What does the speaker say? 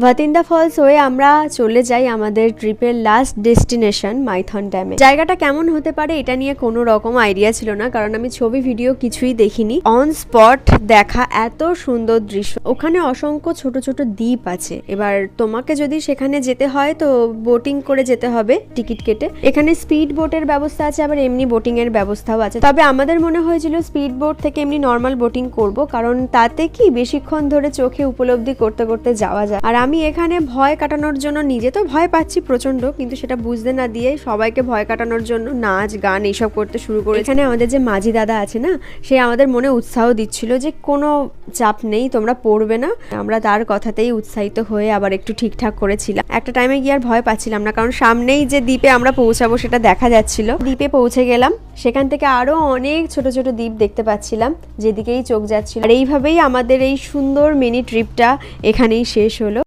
Bathinda false হয়ে আমরা চলে যাই আমাদের ট্রিপের লাস্ট ডেস্টিনেশন মাইথন ড্যামে। জায়গাটা কেমন হতে পারে এটা নিয়ে কোনো রকম আইডিয়া ছিল না, কারণ আমি ছবি ভিডিও কিছুই দেখিনি। অন স্পট দেখা এত সুন্দর দৃশ্য, ওখানে অসংখ্য ছোট ছোট দ্বীপ আছে। এবার তোমাকে যদি সেখানে যেতে হয় তো বোটিং করে যেতে হবে টিকিট কেটে। এখানে স্পিড বোটের ব্যবস্থা আছে, আবার এমনি বোটিং এর ব্যবস্থাও আছে। তবে আমাদের মনে হয়েছিল স্পিড বোট থেকে এমনি নর্মাল বোটিং করব, কারণ তাতে কি বেশিক্ষণ ধরে চোখে উপলব্ধি করতে করতে যাওয়া যায়। আর আমি এখানে ভয় কাটানোর জন্য, নিজে তো ভয় পাচ্ছি প্রচন্ড, কিন্তু সেটা বুঝতে না দিয়ে সবাইকে ভয় কাটানোর জন্য নাচ গান এইসব করতে শুরু করে। এখানে আমাদের যে মাঝি দাদা আছে না, সে আমাদের মনে উৎসাহ দিচ্ছিল যে কোনো চাপ নেই, তোমরা পড়বে না। আমরা তার কথাতেই উৎসাহিত হয়ে আবার একটু ঠিকঠাক করেছিলাম। একটা টাইমে গিয়ে আর ভয় পাচ্ছিলাম না, কারণ সামনেই যে দ্বীপে আমরা পৌঁছাবো সেটা দেখা যাচ্ছিল। দ্বীপে পৌঁছে গেলাম, সেখান থেকে আরো অনেক ছোট ছোট দ্বীপ দেখতে পাচ্ছিলাম যেদিকেই চোখ যাচ্ছিল। আর এইভাবেই আমাদের এই সুন্দর মিনি ট্রিপটা এখানেই শেষ হলো।